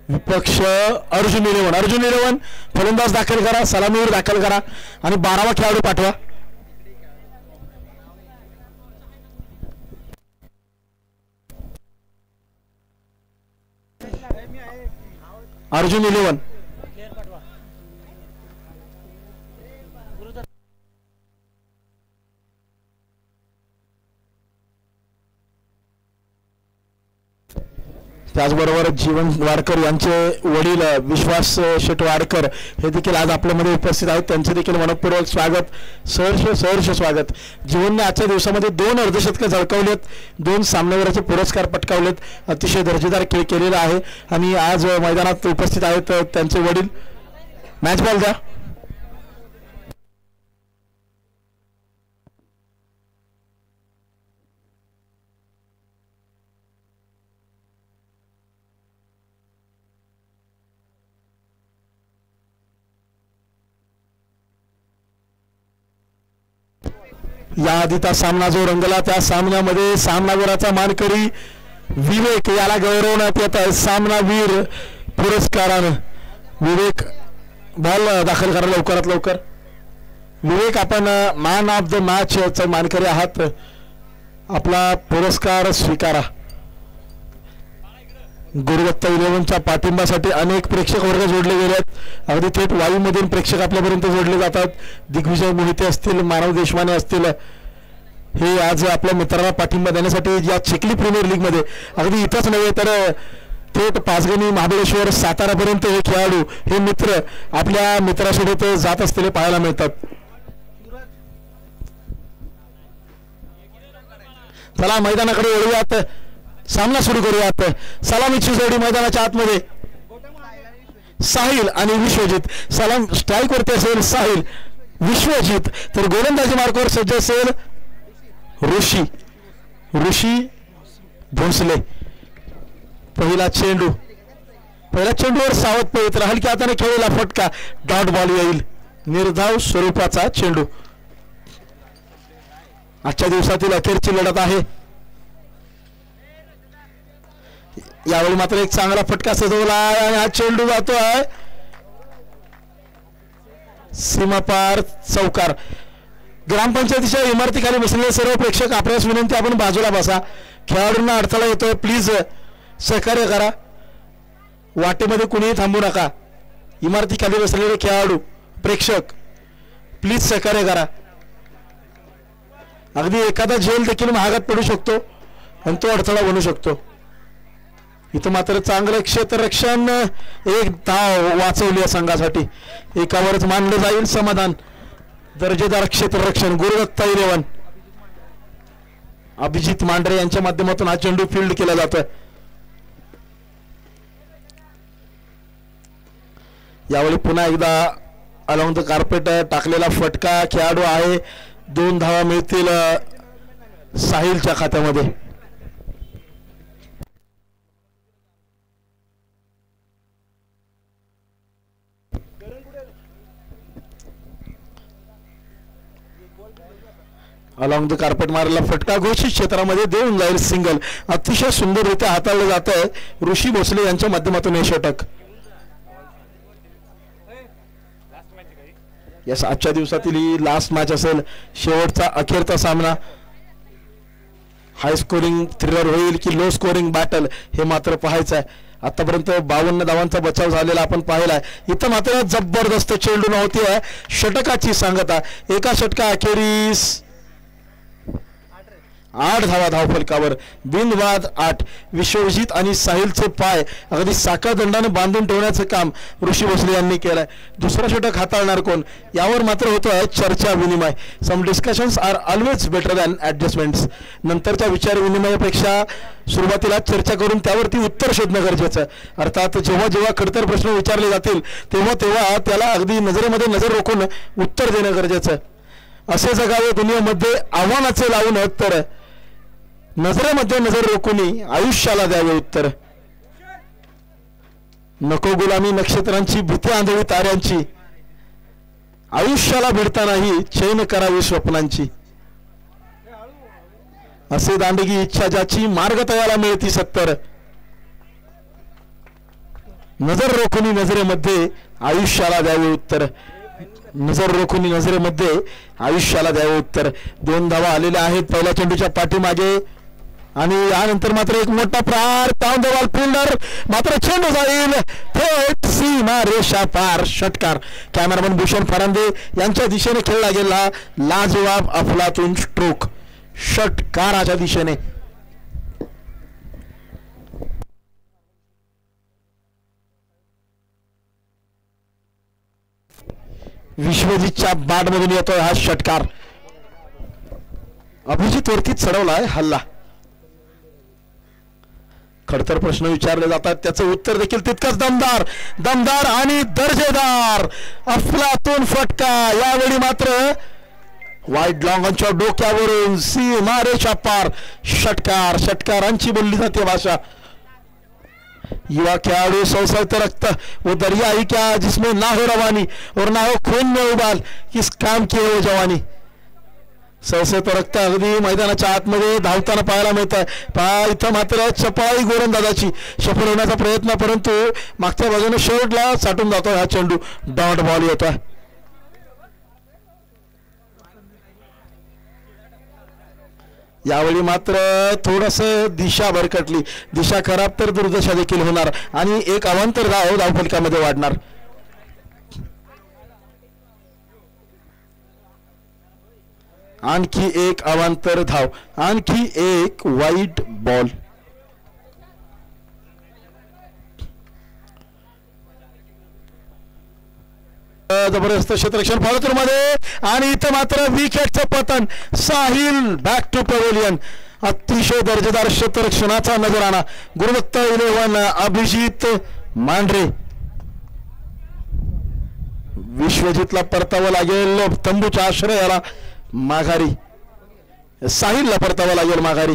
विपक्ष अर्जुन 11 फलंदाज दाखल करा, सलामीवर दाखल करा आणि 12वा खेळाडू पाठवा. अर्जुन 11 त्याचबरोबर जीवन वाडकर यांचे वडील विश्वास शेट वाडकर हे देखील आज आपल्यामध्ये उपस्थित आहेत. त्यांचे देखील मनपूर्वक स्वागत, सहर्ष स्वागत. जीवनने आजच्या दिवसामध्ये 2 अर्धशतकं झळकावलेत, 2 सामनावीराचे पुरस्कार पटकावलेत. अतिशय दर्जेदार खेळ केलेला आहे आणि आज मैदानात उपस्थित आहेत त्यांचे वडील. मॅच बॉल द्या. या आधीचा सामना जो रंगला त्या सामन्यामध्ये सामनावीराचा मानकरी विवेक याला गौरवण्यात येत आहे. सामनावीर पुरस्कारानं विवेक बॉल दाखल करा लवकरात लवकर. विवेक आपण मॅन ऑफ द मॅच चा मानकरी आहात, आपला पुरस्कार स्वीकारा. गुरुदत्त 11च्या पाठिंब्यासाठी अनेक प्रेक्षक वर्ग जोडले गेले आहेत. अगदी थेट वायूमधून प्रेक्षक आपल्यापर्यंत जोडले जातात. दिग्विजय मोहिते असतील, मानव देशमाने असतील, हे आज आपल्या मित्रांना पाठिंबा देण्यासाठी या चिखली प्रीमियर लीग मध्ये अगदी इथंच नव्हे तर थेट पाचगणी, महाबळेश्वर, सातारापर्यंत हे खेळाडू, हे मित्र आपल्या मित्रासोबत जात असलेले पाहायला मिळतात. चला मैदानाकडे वळूयात, सामना सुरू करूयात. सलामीची जोडी मैदानाच्या आतमध्ये साहिल आणि विश्वजित. सलाम स्ट्राईक वरती असेल साहिल, विश्वजित तर गोलंदाजी मार्कवर सज्ज असेल ऋषी भोसले. पहिला चेंडूवर सावध पवित्र हलक्या हाताने खेळलेला फटका, डॉट बॉल येईल. निर्धाव स्वरूपाचा चेंडू. आजच्या दिवसातील अखेरची लढत आहे. यावेळी मात्र एक चांगला फटका सजवला आणि हा चेंडू जातोय सीमापार चौकार. ग्रामपंचायतीच्या इमारतीखाली बसलेले सर्व प्रेक्षक आपल्यास विनंती, आपण बाजूला बसा. खेळाडूंना अडथळा येतोय, प्लीज सहकार्य करा. वाटेमध्ये कुणीही थांबू नका. इमारतीखाली बसलेले खेळाडू, प्रेक्षक प्लीज सहकार्य करा. अगदी एखादा झेल देखील महागात पडू शकतो आणि तो अडथळा बनू शकतो. इथं मात्र चांगलं क्षेत्ररक्षण, एक धाव वाचवली या संघासाठी. एकावरच मानलं जाईल समाधान. दर्जेदार क्षेत्ररक्षण. गुरुदत्त 11 अभिजित मांढरे यांच्या माध्यमातून हा चेंडू फील्ड केला जातोय. यावेळी पुन्हा एकदा अलॉंग द कार्पेट टाकलेला फटका खेळाडू आहे. 2 धावा मिळतील साहिलच्या खात्यामध्ये. अलॉंग द कार्पेट मारलेला फटका घोषित क्षेत्रामध्ये देऊन जाईल सिंगल. अतिशय सुंदररित्या हाताळलं जात आहे ऋषी भोसले यांच्या माध्यमातून हे षटक. यस, आजच्या दिवसातील ही लास्ट मॅच असेल, शेवटचा अखेरचा सामना. हाय स्कोरिंग थ्रिलर होईल की लो स्कोरिंग बॅटल हे मात्र पाहायचं आहे. आतापर्यंत 52 धावांचा बचाव झालेला आपण पाहिलाय. इथं मात्र जबरदस्त चेंडू नव्हती आहे, षटकाची सांगता. एका षटका अखेरीस 8 धावा धावफलकावर, बिनवाद 8. विश्वजित आणि साहिलचे पाय अगदी साखळदंडाने बांधून ठेवण्याचं काम ऋषी भोसले यांनी केलंय. दुसरा षटक हाताळणार कोण यावर मात्र होतोय चर्चा विनिमय. Some discussions are always better than adjustments. नंतरच्या विचार विनिमयापेक्षा सुरुवातीला चर्चा करून त्यावरती उत्तर शोधणं गरजेचं. अर्थात जेव्हा जेव्हा खडतर प्रश्न विचारले जातील तेव्हा तेव्हा त्याला अगदी नजरेमध्ये नजर रोखून उत्तर देणं गरजेचं. असे जगावे दुनियेमध्ये आव्हानाचे लावून तर नजरेमध्ये नजर रोखून आयुष्याला द्यावे उत्तर. नको गुलामी नक्षत्रांची, भीती आंधळी ताऱ्यांची, आयुष्याला भिडतानाही चैन करावी स्वप्नांची. असे दांडगी इच्छा ज्याची, मार्ग तयाला मिळती 70. नजर रोखुनी नजरेमध्ये आयुष्याला द्यावे उत्तर. नजर रोखुनी नजरेमध्ये आयुष्याला द्यावे उत्तर. 2 धावा आलेल्या आहेत पहिल्या चेंडूच्या पाठीमागे आणि यानंतर मात्र एक मोठा प्रहार. डाऊन द बॉल फिल्डर मात्र चेंडू जाईल थेट सीमा रेषा पार. षटकार. कॅमेरामन भूषण फरांदे यांच्या दिशेने खेळला गेला लाजवाब अफलातून स्ट्रोक. षटकाराच्या दिशेने. विश्वजितच्या बॅटमधून येतोय हा षटकार. अभिजित वरती चढवलाय हल्ला. खडतर प्रश्न विचारले जातात त्याचं उत्तर देखील तितकंच दमदार दमदार आणि दर्जेदार. अफलातून फटका. यावेळी मात्र वाईट लॉंगॉनच्या डोक्यावरून सीमा रेषा पार. षटकार. षटकारांची बोलली जाते भाषा. युवा खिलाड़ी सौसौते रक्त वो दरिया ही क्या जिसमें ना हो रवानी और ना हो खून में उबाल किस काम की है वो जवानी. सौसौते रक्त अगदी मैदानाच्या आतमध्ये धावताना पाहायला मिळत आहे. पहा इथं मात्र चपाळी गोलंदाजाची सफल होण्याचा प्रयत्न परंतु मागच्या बाजूने शर्टला साठून जातो हा चेंडू. डॉट बॉल येतोय. यावेळी मात्र थोडस दिशा भरकटली. दिशा खराब तर दुर्दशा देखील होणार आणि एक अवांतर धाव धावफलकामध्ये वाढणार. आणखी एक अवांतर धाव. आणखी एक वाईट बॉल. जबरदस्त क्षेत्ररक्षण फॉलोथ्रूमध्ये आणि इथं मात्र विकेटचं पतन. Sahil back to pavilion. अतिशय दर्जेदार क्षेत्ररक्षणाचा नजराणा. गुणवत्ता 11 अभिजित मांढरे. विश्वजितला परतावं लागेल तंबूच्या आश्रयाला माघारी. साहिलला परतावं लागेल माघारी.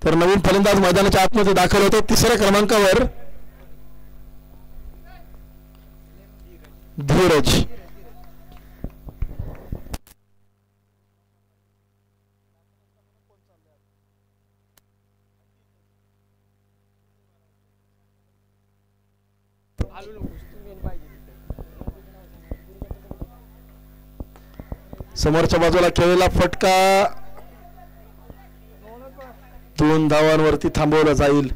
तर नवीन फलंदाज मैदानाच्या आतमध्ये दाखल होतो 3ऱ्या क्रमांकावर धीरज. समोरच्या बाजूला खेळलेला फटका 2 धावांवरती थांबवला जाईल.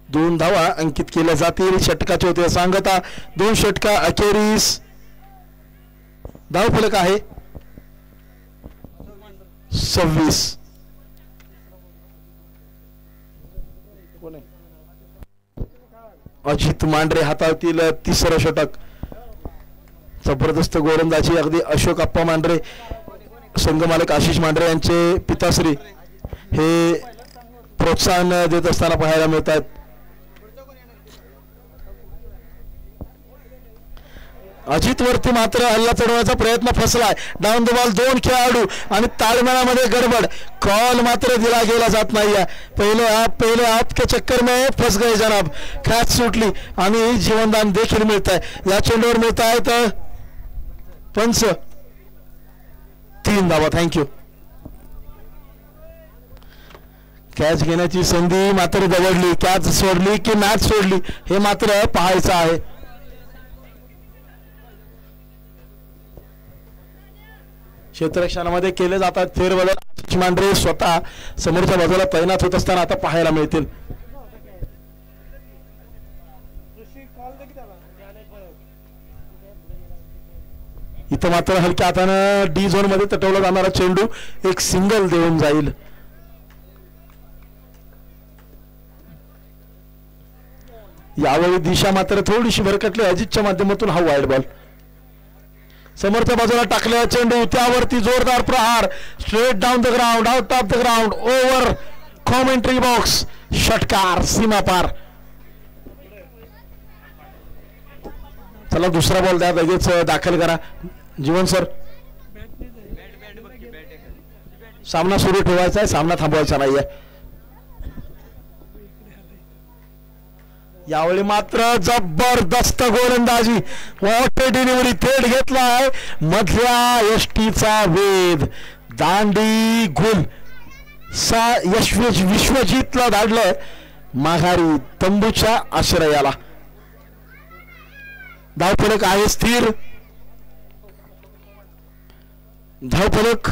2 धावा अंकित केल्या जातील. षटकाचे होते सांगता. 2 षटका अखेरीस धाव फलक आहे 26. अजित मांढरे हाताळतील 3रं षटक. जबरदस्त गोलंदाजी अगदी अशोक अप्पा मांढरे संघमालक आशिष मांढरे यांचे पिताश्री हे प्रोत्साहन देत असताना पाहायला मिळतात. अजित वरती मात्र हल्ला चढवण्याचा प्रयत्न फसलाय. डाऊन द बॉल 2 खेळाडू आणि ताळमेळामध्ये गडबड. कॉल मात्र दिला गेला जात नाहीये. पहिले आप के चक्कर में फस गए जनाब. कॅच सुटली आणि जीवनदान देखील मिळत आहे. या चेंडूवर मिळत आहेत पंच 3 धावा. थँक्यू. कॅच घेण्याची संधी मात्र दवडली. कॅच सोडली की मॅच सोडली हे मात्र पाहायचं आहे. क्षेत्ररक्षणामध्ये केले जातात फेरबदल. आशिष मांढरे स्वतः समोरच्या बाजूला तैनात होत असताना आता पाहायला मिळतील. इथं मात्र हलक्या हातानं डी झोन मध्ये तटवला जाणारा चेंडू एक सिंगल देऊन जाईल. यावेळी दिशा मात्र थोडीशी भरकटली. अजितच्या माध्यमातून हा वाईड बॉल. समोरच्या बाजूला टाकलेला चेंडू त्यावरती जोरदार प्रहार. Straight down the ground. Out of the ground. Over commentary box. षटकार. सीमा पार. चला दुसरा बॉल द्या. लगेच दाखल करा जीवन सर. सामना सुरू ठेवायचा आहे. सामना थांबवायचा नाहीये. यावेळी मात्र जबरदस्त गोलंदाजी. वॉटर डिलिव्हरी थेट घेतलाय. मधल्या यष्टीचा वेध. दांडी गुल. विश्वजितला धाडलंय माघारी तंबूच्या आश्रयाला. धावफलक आहे स्थिर. धावफलक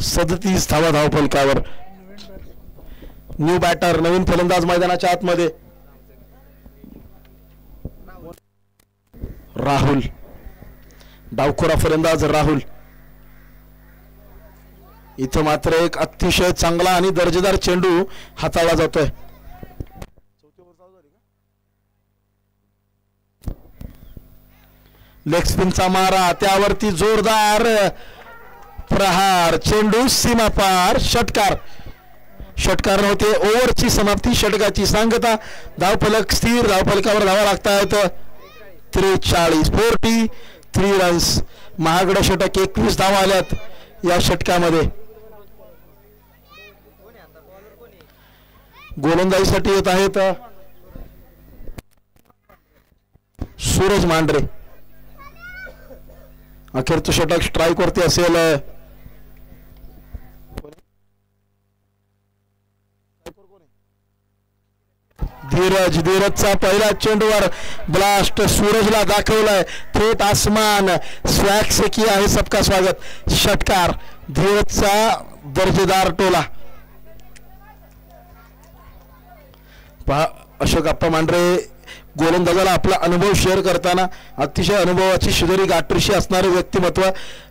37 धावा धावफलकावर. न्यू बॅटर नवीन फलंदाज मैदानाच्या आतमध्ये. राहुल डावखोरा फलंदाज राहुल. इथं मात्र एक अतिशय चांगला आणि दर्जेदार चेंडू हाताळला जातोय. लेग स्पिनचा मारा त्यावरती जोरदार प्रहार. चेंडू सीमा पार. षटकार. षटकार नव्हते. ओव्हरची समाप्ती षटकाची सांगता. धावफलक स्थिर. धावफलकावर धावा लागतायत 43 रन्स. महागडा षटक 21 धावा आल्यात या षटकामध्ये. गोलंदाजीसाठी येत आहेत सूरज मांढरे. अखेरचं षटक स्ट्राईक वरती असेल. धीरजचा पहिला चेंडूवर ब्लास्ट सूरजला दाखवलाय थेट आसमान. स्वॅग से किया आहे सबका स्वागत. षटकार. धीरजचा दर्जेदार टोला. पहा अशोक अप्पा मांढरे गोलंदाजाला आपला अनुभव शेअर करताना अतिशय अनुभवाची शिदोरी गाठीशी असणारे व्यक्तिमत्व.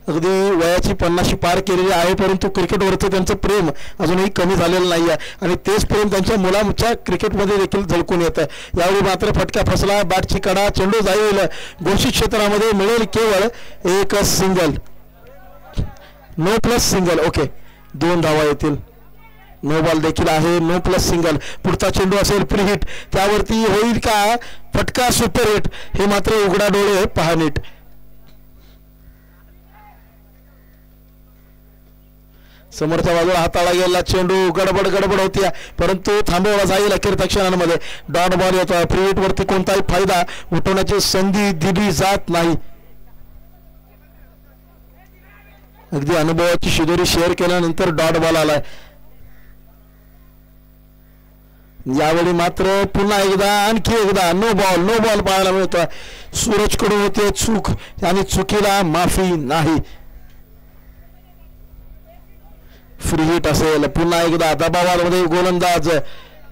अगदी वयाची 50 पार केलेली आहे परंतु क्रिकेटवरचं त्यांचं प्रेम अजूनही कमी झालेलं नाही आहे आणि तेच प्रेम त्यांच्या मुलाच्या क्रिकेटमध्ये देखील झळकून येतं. यावेळी मात्र फटका फसला. बॅटची कडा. चेंडू जाईल घोषित क्षेत्रामध्ये. मिळेल केवळ एक single. No plus single. Okay 2 धावा येतील. नो बॉल देखील आहे. No plus single. पुढचा चेंडू असेल फ्री हिट. त्यावरती होईल का फटका सुपर हिट. हे मात्र उघडा डोळे पहा नीट. समोरच्या बाजूला हाताळा गेला चेंडू. गडबड होती परंतु थांबवला जाईल अखेरच्या क्षणांमध्ये. डॉट बॉल येतो. फ्री हिट वरती कोणताही फायदा उठवण्याची संधी दिली जात नाही. अगदी अनुभवाची शिदोरी शेअर केल्यानंतर डॉट बॉल आलाय. यावेळी मात्र पुन्हा एकदा आणखी एकदा नो बॉल पाहायला मिळतोय. सूरजकडून होते चूक आणि चुकीला माफी नाही. फ्री हिट असेल. पुन्हा एकदा दबावामध्ये गोलंदाज.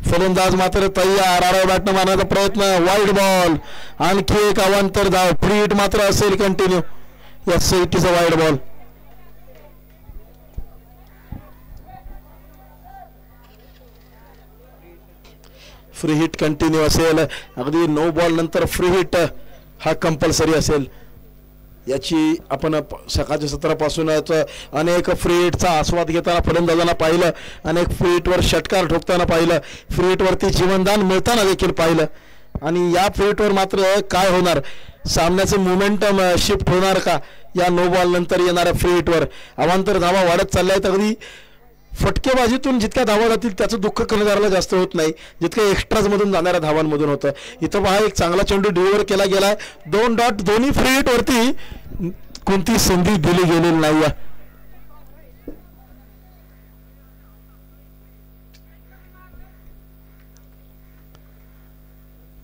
फलंदाज मात्र तयार. आराव बॅटनं मारण्याचा प्रयत्न. Wide ball. आणखी एक अवांतर धाव. फ्री हिट मात्र असेल continue. Yes it is a wide ball. Free hit continue असेल. अगदी नो बॉल नंतर फ्री हिट हा कंपल्सरी असेल. याची आपण सकाळच्या सत्रापासूनच अनेक फ्री हिटचा आस्वाद घेताना फलंदाजांना पाहिलं. अनेक फ्री हिटवर षटकार ठोकताना पाहिलं. फ्री हिटवरती जीवनदान मिळताना देखील पाहिलं. आणि या फ्री हिटवर मात्र काय होणार. सामन्याचे मोमेंटम शिफ्ट होणार का या नो बॉल नंतर येणाऱ्या फ्री हिटवर. अवांतर धावा वाढत चालल्या आहेत. अगदी फटकेबाजीतून जितक्या धावा जातील त्याचं दुःख कर्णधाराला जास्त होत नाही जितकं एक्स्ट्राज मधून जाणाऱ्या धावांमधून होतं. इथं पहा एक चांगला चेंडू डिलिव्हर केला गेलाय. 2 डॉट. दोन्ही फ्री हिट वरती कोणती संधी दिली गेलेली नाही.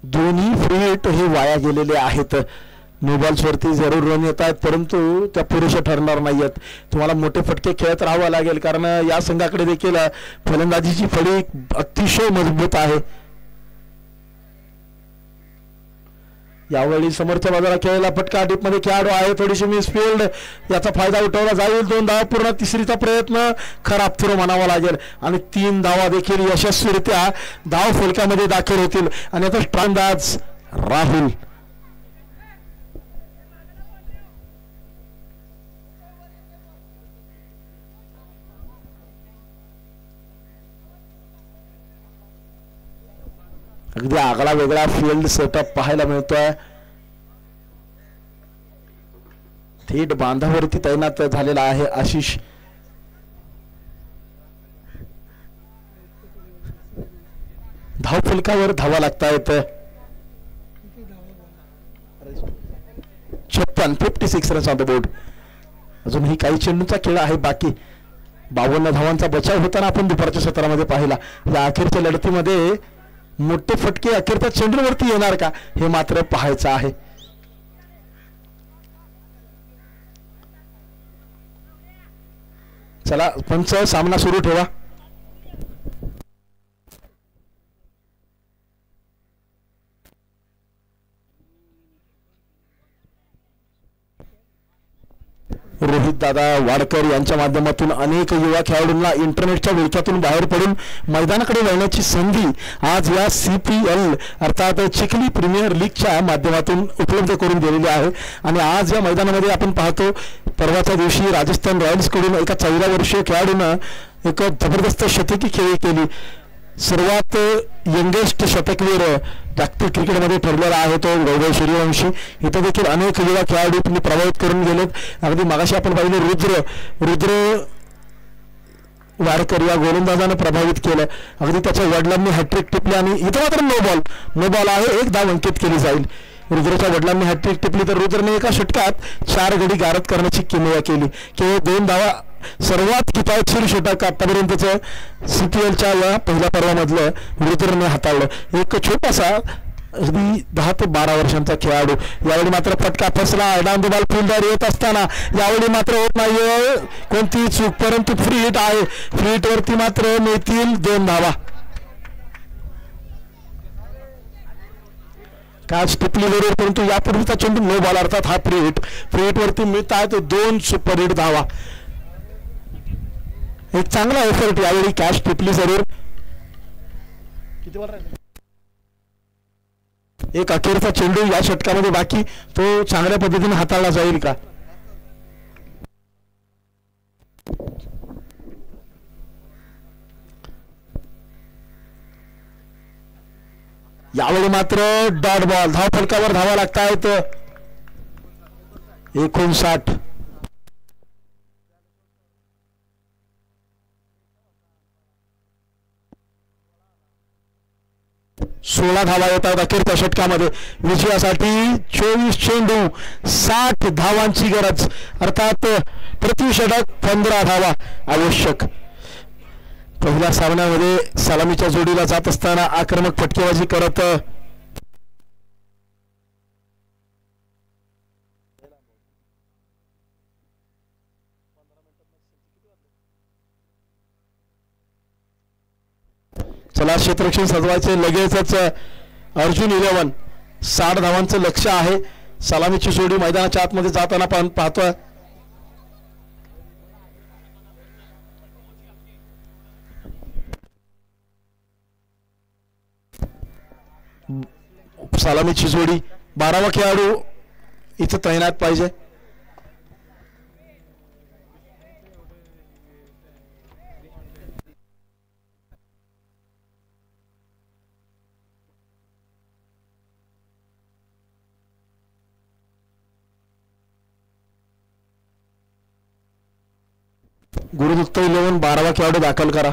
दोन्ही फ्री हिट हे वाया गेलेले आहेत. नो बॉल्स वरती जरूर रन येत आहेत परंतु त्या पुरेशा ठरणार नाही आहेत. तुम्हाला मोठे फटके खेळत राहावं लागेल कारण या संघाकडे देखील फलंदाजीची फळी अतिशय मजबूत आहे. यावेळी समोरच्या बाजूला खेळलेला फटका टीपमध्ये खेळाडू आहे. थोडीशी मिसफिल्ड. याचा फायदा उठवला जाईल. 2 धावा पूर्ण. तिसरीचा प्रयत्न खराब थ्रो म्हणावा लागेल आणि 3 धावा देखील यशस्वीरित्या धाव फलकामध्ये दाखल होतील. आणि आता स्ट्रांदाज राहुल. अगदी आगळा वेगळा फील्ड सेटअप पाहायला मिळतोय. थेट बांधावरती तैनात झालेला आहे आशिष. धावफलकावर धावा लागतायत 56 रन्स ऑन द बोर्ड. अजूनही काही चेंडूचा खेळ आहे बाकी. 52 धावांचा बचाव होताना आपण दुपारच्या सत्रामध्ये पाहिला. या अखेरच्या लढतीमध्ये मोठे फटके अखेरच्या चेंडूवरती येणार का हे मात्र पाहायचं आहे. चला पंच सामना सुरू ठेवा. रोहित दादा वाडकर यांच्या माध्यमातून अनेक युवा खेळाडूंना इंटरनेटच्या विळख्यातून बाहेर पडून मैदानाकडे वळण्याची संधी आज या CPL अर्थात चिखली प्रीमियर लीगच्या माध्यमातून उपलब्ध करून दिलेली आहे. आणि आज या मैदानामध्ये आपण पाहतो परवाच्या दिवशी राजस्थान रॉयल्सकडून एका 14 वर्षीय खेळाडूनं एक जबरदस्त शतकी खेळी केली. सर्वात यंगेस्ट शतकवीर जागतिक क्रिकेटमध्ये ठरलेला आहे तो वैभव सूर्यवंशी. इथं देखील अनेक युवा खेळाडू तुम्ही प्रभावित करून गेलेत. अगदी मगाशी आपण पाहिलं रुद्र वाडकर या गोलंदाजानं प्रभावित केलं. अगदी त्याच्या वडिलांनी हॅट्रिक टिपली आणि इथं मात्र नो बॉल आहे. एक धाव अंकित केली जाईल. रुद्रच्या वडिलांनी हॅट्रिक टिपली तर रुद्रने एका षटकात 4 गडी गारद करण्याची किमया केली. केवळ 2 धावा. सर्वात किफायतशीर षटक आतापर्यंतचं CPLच्या या पहिल्या पर्वामधलं रुद्रने हाताळलं. एक छोटासा अगदी 10 ते 12 वर्षांचा खेळाडू. यावेळी मात्र फटका फसला. डाऊन द बॉल फील्डर येत असताना यावेळी मात्र होत नाही कोणती चूक, परंतु फ्री हिट आहे. फ्री हिट वरती मात्र मिळतील 2 धावा. कॅच टिपली बरोबर, परंतु यापूर्वीचा चेंडू नो बॉल अर्थात हा फ्री हिट वरती मिळत आहे 2 सुपरहिट धावा. एक चांगला एफर्ट यावेळी कॅच टिपली जरूर. एक अखेरचा चेंडू या षटकामध्ये बाकी, तो चांगल्या पद्धतीने हाताळला जाईल का? यावेळी मात्र डॉट बॉल. धाव फलकावर धावा लागतायत 59. 16 धावा येतात अखेरच्या षटकामध्ये. विजयासाठी 24 चेंडू 60 धावांची गरज, अर्थात प्रति षटक 15 धावा आवश्यक. पहिल्या सामन्यामध्ये सलामीच्या जोडीला जात असताना आक्रमक फटकेबाजी करत चला क्षेत्ररक्षण सजवायचे लगेचच. अर्जुन 11 60 धावांचं लक्ष आहे. सलामीची जोडी मैदानाच्या आतमध्ये जाताना पाहतोय. सलामीची जोडी 12वा खेळाडू इथं तैनात पाहिजे. गुरुदत्त 11 12वा खेळाडू दाखल करा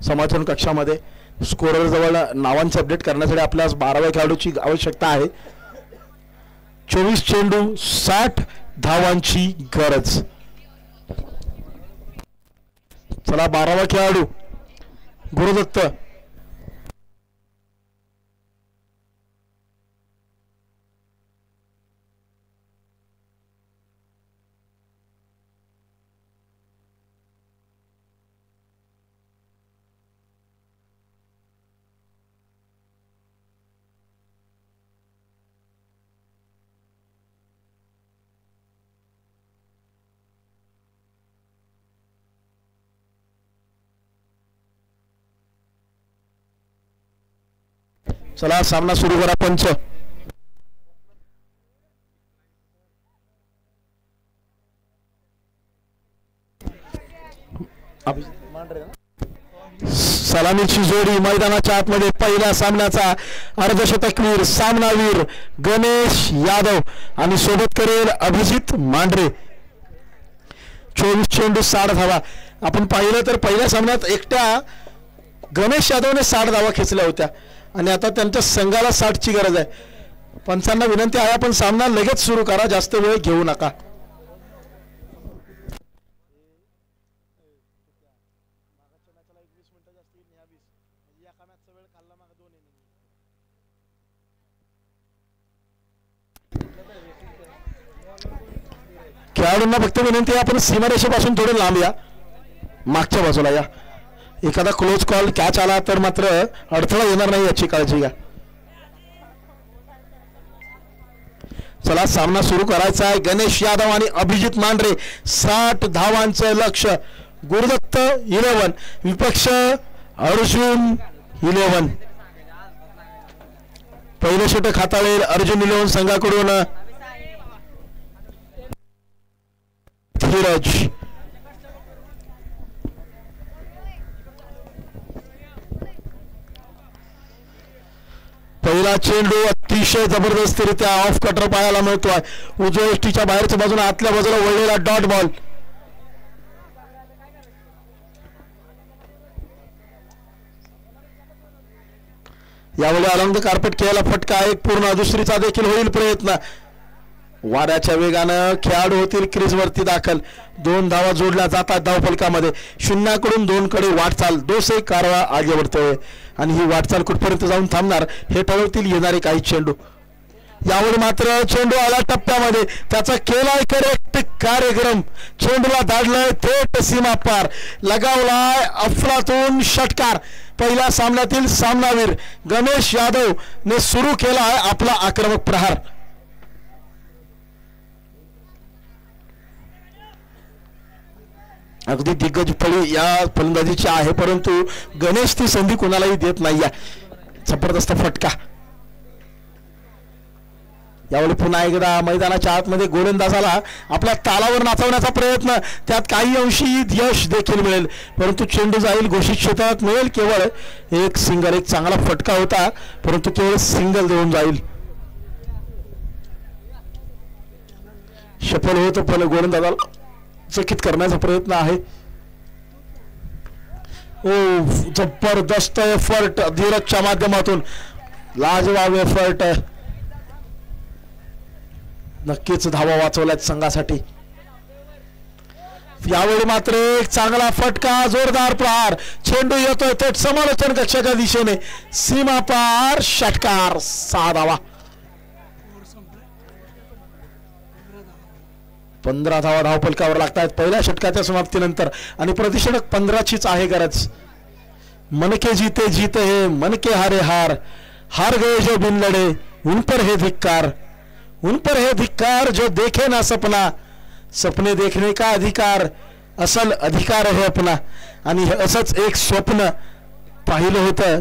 समाधान कक्षामध्ये. स्कोरर जवळ नावांचे अपडेट करण्यासाठी आपल्यास 12व्या खेळाडूची आवश्यकता आहे. 24 चेंडू 60 धावांची गरज. चला 12वा खेळाडू गुरुदत्त. चला सामना सुरू करा पंच. सलामीची जोडी मैदानाच्या आतमध्ये पहिल्या सामन्याचा अर्धशतकवीर सामनावीर गणेश यादव आणि सोबत करेल अभिजित मांढरे. 24 चेंडू 60 धावा. आपण पाहिलं तर पहिल्या सामन्यात एकट्या गणेश यादवने 60 धावा खेचल्या होत्या आणि आता त्यांच्या संघाला 60 ची गरज आहे. पंचांना विनंती आहे आपण सामना लगेच सुरू करा, जास्त वेळ घेऊ नका. खेळाडूंना फक्त विनंती आहे, आपण सीमारेषेपासून थोडे लांब या, मागच्या बाजूला या. एखादा क्लोज कॉल कॅच आला तर मात्र अडथळा येणार नाही याची काळजी घ्या. चला सामना सुरू करायचा आहे. गणेश यादव आणि अभिजित मांढरे 60 धावांचं लक्ष. गुरुदत्त 11, विपक्ष अर्जुन 11. पहिलं षटक हाताळेल अर्जुन 11 संघाकडून धीरज. पहिला चेंडू अतिशय जबरदस्तरित्या ऑफ कटर पाहायला मिळतोय. उजव्या एष्टीच्या बाहेरच्या बाजूने आतल्या बाजूला वळलेला डॉट बॉल. यावेळी अलॉंग द कार्पेट केलेला फटका एक पूर्ण, दुसरीचा देखील होईल प्रयत्न. वाऱ्याच्या वेगानं खेळाडू होतील क्रीजवरती दाखल. 2 धावा जोडल्या जातात धावफलकामध्ये. 0कडून 2 कडे वाटचाल. 2 कारवा आगे बढ़तोय आणि ही वाटचाल कुठपर्यंत जाऊन थांबणार हे ठरवतील येणारे काही चेंडू. यावेळी मात्र चेंडू आला टप्प्यामध्ये, त्याचा केलाय करेक्ट कार्यक्रम. चेंडूला धाडलाय थेट सीमा पार, लगावलाय अफलातून षटकार. पहिल्या सामन्यातील सामनावीर गणेश यादव ने सुरू केलाय आपला आक्रमक प्रहार. अगदी दिग्गज फळी या फलंदाजीची आहे, परंतु गणेश ती संधी कोणालाही देत नाहीये. जबरदस्त फटका. यावेळी पुन्हा एकदा मैदानाच्या आतमध्ये गोलंदाजाला आपल्या तालावर नाचवण्याचा प्रयत्न, त्यात काही अंशी यश देखील मिळेल, परंतु चेंडू जाईल घोषित क्षेत्रात. मिळेल केवळ एक सिंगल. एक चांगला फटका होता, परंतु केवळ सिंगल देऊन जाईल. सफल होत पण गोलंदाजाला चकित करण्याचा प्रयत्न आहे. ओ जबरदस्त एफर्ट धीरजच्या माध्यमातून, लाजवाब एफर्ट. नक्कीच धावा वाचवल्यात संघासाठी. यावेळी मात्र एक चांगला फटका, जोरदार प्रहार. चेंडू येतोय थेट समालोचन कक्षाच्या दिशेने, सीमा पार षटकार. 6 धावा. 15 धावा धावफलकावर लागतात पहिल्या षटकाच्या समाप्तीनंतर आणि प्रतिषटक 15चीच आहे गरज. मन के जीते जीते है, मन के हारे हार, हार गए जो बिन लड़े, उन पर है धिक्कार, उन पर है धिक्कार जो देखे ना सपना, सपने देखने का अधिकार, असल अधिकार है अपना. आणि असंच एक स्वप्न पाहिलं होतं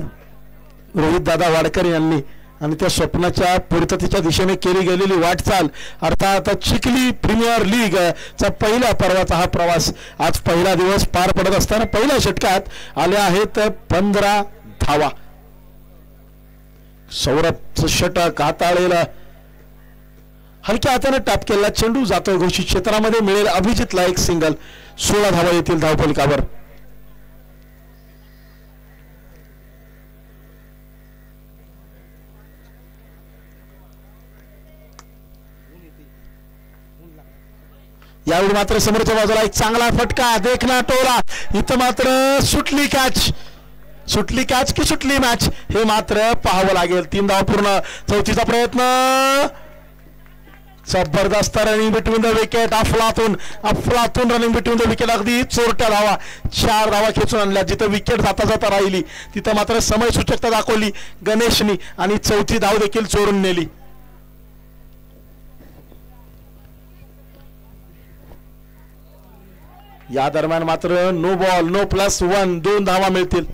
रोहित दादा वाडकर यांनी आणि त्या स्वप्नाच्या पूर्ततेच्या दिशेने केली गेलेली वाटचाल, अर्थात चिखली प्रीमियर लीग चा पहिला पर्वाचा हा प्रवास आज पहिला दिवस पार पडत असताना पहिल्या षटकात आले आहेत 15 धावा. सौरभचं षटक हाताळलेला, हलक्या हाताने टॅप केलेला चेंडू जातोय घोषित क्षेत्रामध्ये. मिळेल अभिजितला एक सिंगल. 16 धावा येतील धावफलकावर. यावेळी मात्र समोरच्या बाजूला एक चांगला फटका, देखना टोला. इथं मात्र सुटली कॅच. सुटली कॅच की सुटली मॅच हे मात्र पाहावं लागेल. 3 धावा पूर्ण. चौथीचा प्रयत्न. जबरदस्त रनिंग बिटवीन द विकेट. अफलातून रनिंग बिटवीन द विकेट. अगदी चोरट्या धावा. 4 धावा खेचून आणल्या. जिथं विकेट जाता जाता राहिली तिथं मात्र समय सूचकता दाखवली गणेशनी आणि चौथी धाव देखील चोरून नेली. या दरम्यान मात्र नो बॉल, नो +1, 2 धावा मिळतील.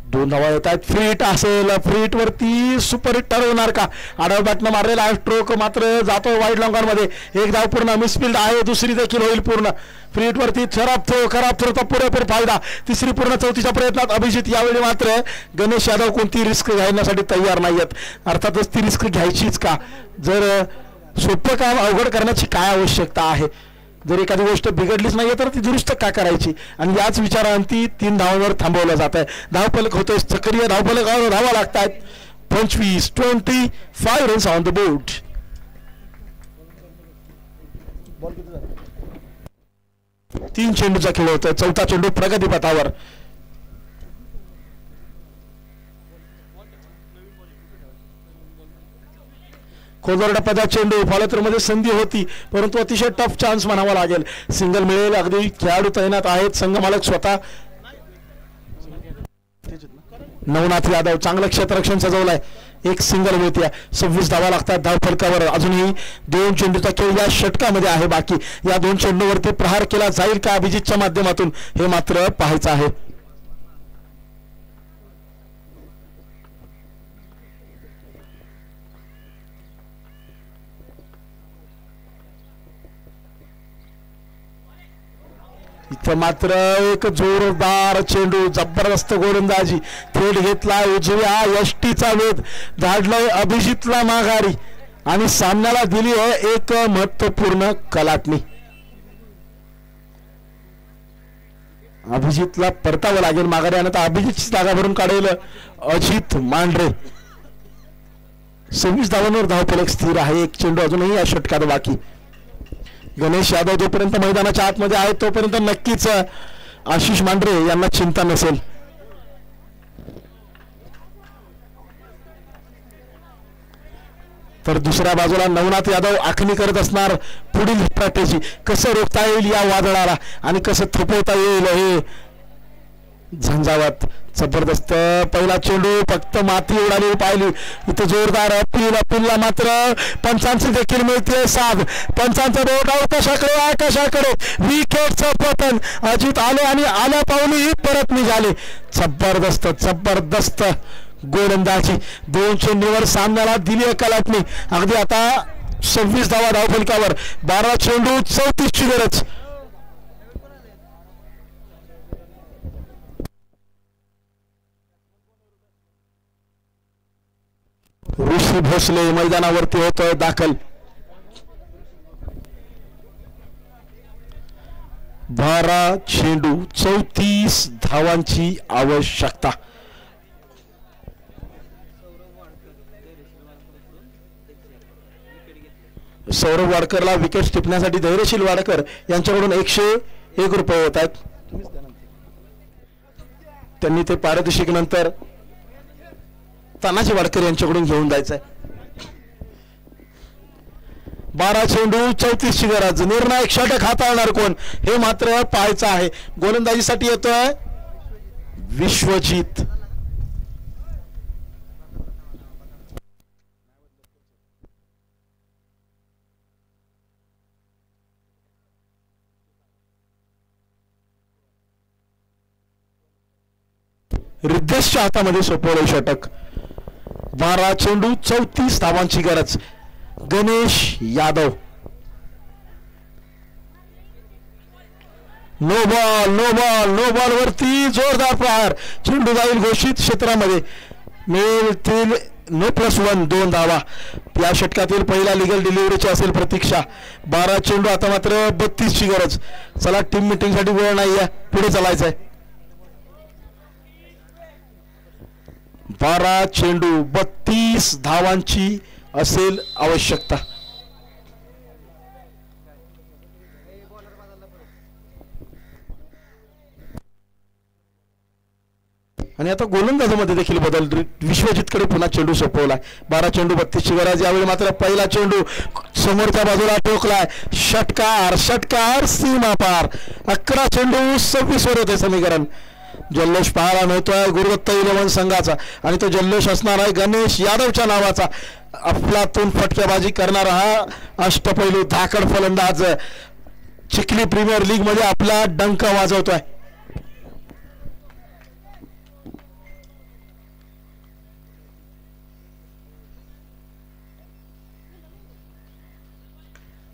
2 धावा येत आहेत. फ्री हिट असेल. फ्री हिट वरती सुपर हिट ठरवणार का? आडव्या बॅटनं मारलेला आहे स्ट्रोक मात्र जातो वाईड लॉंगॉनमध्ये. 1 धाव पूर्ण. मिसफिल्ड आहे. दुसरी देखील होईल पूर्ण. फ्री हिट वरती खराब थ्रोचा पुरेपूर फायदा. तिसरी पूर्ण. चौथीच्या प्रयत्नात अभिजित. यावेळी मात्र गणेश यादव कोणती रिस्क घेण्यासाठी तयार नाहीयेत. अर्थातच ती रिस्क घ्यायचीच का? जर सोपं काम अवघड करण्याची काय आवश्यकता आहे? जर एखादी गोष्ट बिघडलीच नाहीये तर ती दुरुस्त का करायची? आणि याच विचारांती 3 धावांवर थांबवलं जात आहे. धावफलक होतोय सक्रिय. धावफलकावर धावा लागतात. 25 रन्स ऑन द बोर्ड. 3 चेंडूचा खेळ होतोय. चौथा चेंडू प्रगतीपथावर. खोलवर टप्प्याचा चेंडू फॉलोथ्रोमध्ये संधी होती, परंतु अतिशय टफ चान्स म्हणावा लागेल. सिंगल मिळेल. अगदी खेळाडू तैनात आहेत, संघ मालक स्वतः. नवनाथ यादव चांगलं क्षेत्ररक्षण सजवलंय. एक सिंगल मिळते. 26 धावा लागतात धावफलकावर. अजूनही 2 चेंडूचा खेळ या षटकामध्ये आहे बाकी. या 2 चेंडूवरती प्रहार केला जाईल का अभिजितच्या माध्यमातून, हे मात्र पाहायचं आहे. इथं मात्र एक जोरदार चेंडू, जबरदस्त गोलंदाजी, थेट घेतला उजव्या यष्टीचा वेध, धाडलंय अभिजितला माघारी आणि सामन्याला दिली आहे एक महत्वपूर्ण कलाटणी. अभिजितला परतावं लागेल माघारी आणि आता अभिजितची जागा भरून काढेल अजित मांढरे. 26 धावांवर धावफलक स्थिर आहे. एक चेंडू अजूनही या षटकात बाकी. गणेश यादव जोपर्यंत मैदानाच्या आतमध्ये आहेत तोपर्यंत नक्कीच आशिष मांढरे यांना चिंता नसेल. तर दुसऱ्या बाजूला नवनाथ यादव आखणी करत असणार पुढील स्ट्रॅटेजी, कसं रोखता येईल या वादळाला आणि कसं थोपवता येईल हे झंझावात. जबरदस्त पहिला चेंडू, फक्त माती उडाली पाहिली. इथे जोरदार अपील, अपीलला मात्र पंचांची देखील मिळते साथ. पंचांचा बोट आकाशाकडे विकेटचं पतन. अजित आले आणि आल्या पावली परत निघाले. जबरदस्त जबरदस्त गोलंदाजी. 2 चेंडूवर सामन्याला दिली कलाटणी. अगदी आता 26 धावा धावफलकावर. 12 चेंडू 34ची गरज. ऋषी भोसले मैदानावरती होतोय दाखल. 12 चेंडू 34 धावांची आवश्यकता. सौरभ वाडकरला विकेट टिपण्यासाठी धैर्यशील वाडकर यांच्याकडून 101 रुपये होत आहेत. त्यांनी ते पारितोषिक नंतर तानाजी वाडकर यांच्याकडून घेऊन जायचंय. 12 चेंडू 34ची गरज. निर्णायक षटक हाताळणार कोण हे मात्र पाहायचं आहे. गोलंदाजीसाठी येतोय विश्वजित. रिद्धेशच्या हातामध्ये सोपवलं षटक. 12 चेंडू 34 धावांची गरज. Ganesh Yadav. No ball no ball no ball वरती जोरदार प्रहार. चेंडू जाईल घोषित क्षेत्रामध्ये. मिळतील नो+1 2 धावा. या षटकातील पहिला लिगल डिलिव्हरीची असेल प्रतीक्षा. 12 चेंडू आता मात्र 32ची गरज. चला टीम मीटिंग साठी वेळ नाहीये, पुढे चालायचंय. 12 चेंडू 32 धावांची असेल आवश्यकता. आणि आता गोलंदाजामध्ये देखील बदल. विश्वजितकडे पुन्हा चेंडू सोपवलाय. 12 चेंडू 32ची गरज. यावेळी मात्र पहिला चेंडू समोरच्या बाजूला टोकलाय. षटकार षटकार सीमा पार. 11 चेंडू 26 वर होते समीकरण. जल्लोष पाहायला मिळतोय गुरुदत्त 11 संघाचा आणि तो जल्लोष असणार आहे गणेश यादवच्या नावाचा. अफलातून फटकेबाजी करणारा हा अष्टपैलू धाकड फलंदाज चिखली प्रीमियर लीग मध्ये आपला डंक वाजवतोय.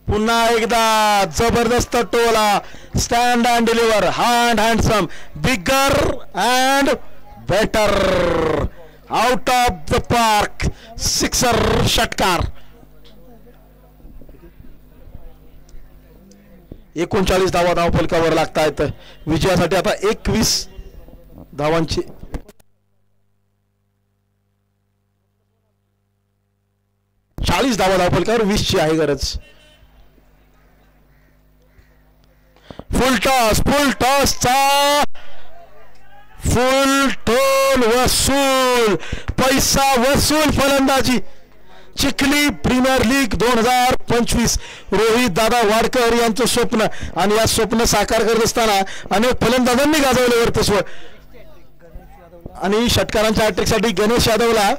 पुन्हा एकदा जबरदस्त टोला. Stand and deliver. Hard handsome. Bigger and better. Out of the park. Sixer षटकार. 39 धावा धावफलकावर लागतायत. विजयासाठी आता 21 धावांची 40 धावा धावफलकावर 20ची आहे गरज. फुल टॉसचा फुल टोल वसूल. पैसा वसूल फलंदाजी. चिखली प्रीमियर लीग 2025 रोहित दादा वाडकर यांचं स्वप्न आणि या स्वप्न साकार करत असताना अनेक फलंदाजांनी गाजवले वर्चस्व आणि षटकारांच्या हॅट्रिकसाठी गणेश यादवला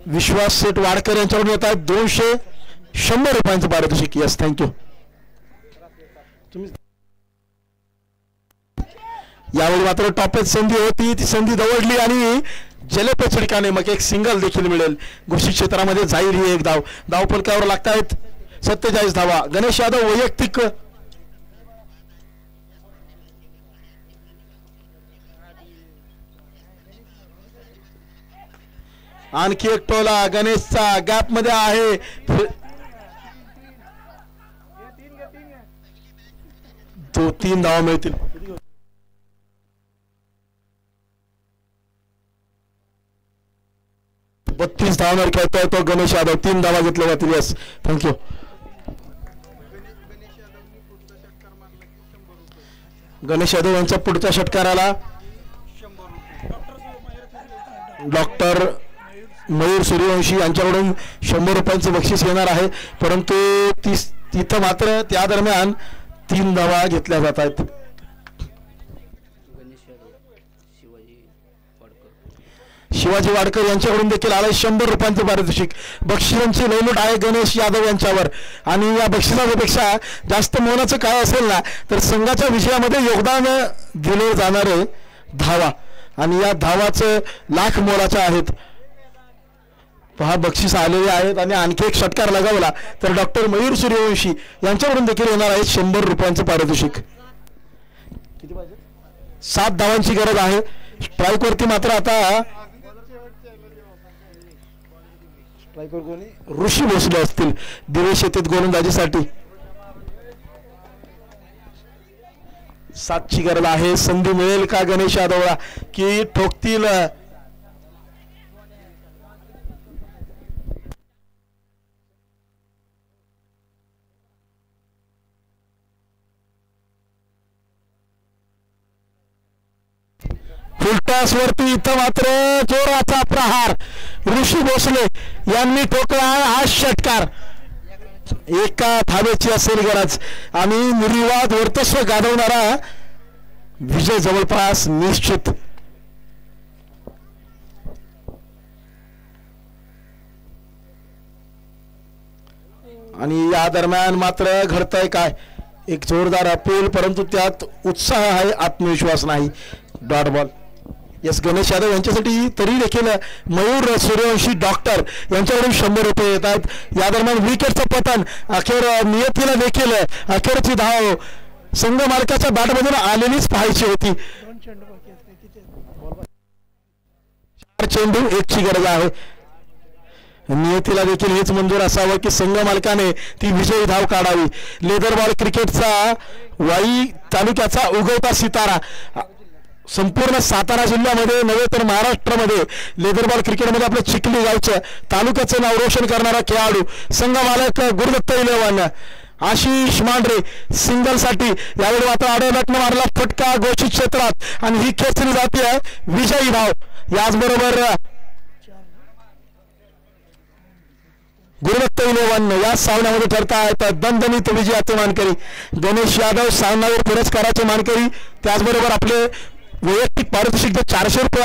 विश्वास सेठ वाडकर यांच्याकडून येत आहेत 200 रुपयांचं पारितोषिक. Yes thank you. यावेळी मात्र टॉपेज संधी होती ती संधी दवडली आणि जलपचडिकाने मग एक सिंगल देखील मिळेल. घोषित क्षेत्रामध्ये जाईल ही एक धाव फलकावर लागतायत 47 धावा. गणेश यादव वैयक्तिक आणखी एक टोला गणेशचा गॅप मध्ये आहे. तो 3 धावा मिळतील. 32 धावांवर खेळतोय तो गणेश यादव. 3 धावा घेतल्या जातील. Yes thank you. गणेश यादव यांच्या पुढच्या षटकाराला डॉक्टर मयूर सूर्यवंशी यांच्याकडून 100 रुपयांचं बक्षीस येणार आहे. परंतु तिथं मात्र त्या दरम्यान 3 धावा घेतल्या जात आहेत. शिवाजी वाडकर यांच्याकडून देखील आलंय 100 रुपयांचं पारितोषिक. बक्षिसांची लयलूट आहे गणेश यादव यांच्यावर आणि या बक्षिसापेक्षा जास्त मोलाचं काय असेल ना तर संघाच्या विजयामध्ये योगदान दिले जाणारे धावा आणि या धावाचं लाख मोलाच्या आहेत. पहा बक्षीस आलेले आहेत आणि आणखी एक षटकार लगावला तर डॉक्टर मयूर सूर्यवंशी यांच्याकडून देखील येणार आहे 100 रुपयांचं पारितोषिक. 7 धावांची गरज आहे. स्ट्राईक वरती मात्र आता ऋषी भोसले असतील दिवे शेतीत गोलंदाजीसाठी. 7ची गरज आहे. संधी मिळेल का गणेश यादवला की ठोकतील फुलटॉस वरती. इथं मात्र जोराचा प्रहार ऋषी भोसले यांनी ठोकला. हा षटकार एका धावेची असेल गरज आणि निर्विवाद वर्चस्व गाजवणारा विजय जवळपास निश्चित. आणि या दरम्यान मात्र घडतंय काय एक जोरदार अपील परंतु त्यात उत्साह आहे आत्मविश्वास नाही. Dot ball. Yes Ganesh Yadav यांच्यासाठी तरी देखील मयूर सूर्यवंशी डॉक्टर यांच्याकडून 100 रुपये येत आहेत. या दरम्यान विकेटचं पतन अखेर नियतीला देखील अखेरची धाव संघ मालकाच्या बॅटमधून आलेलीच पाहायची होती. 4 चेंडू 1ची गरज आहे. नियतीला देखील हेच मंजूर असावं की संघ मालकाने ती विजयी धाव काढावी. लेदर बॉल क्रिकेटचा वाई तालुक्याचा उगवता सितारा संपूर्ण सातारा जिल्ह्यामध्ये नव्हे तर महाराष्ट्रामध्ये लेदर बॉल क्रिकेटमध्ये आपलं चिखली गावचं तालुक्याचं नाव रोशन करणारा खेळाडू संघ मालक गुरुदत्त इलेव्हन आशिष मांढरे सिंगलसाठी यावेळी मात्र आडवलटनं मारला फटका घोषित क्षेत्रात आणि ही खेचली जाते विजयी धाव. याचबरोबर गुरुदत्त इलेव्हन या सामन्यामध्ये ठरतायत दणदणीत विजयाचे मानकरी गणेश यादव सामनावीर पुरस्काराचे मानकरी. त्याचबरोबर आपले वैयक्तिक पारितोषिक 400 रुपये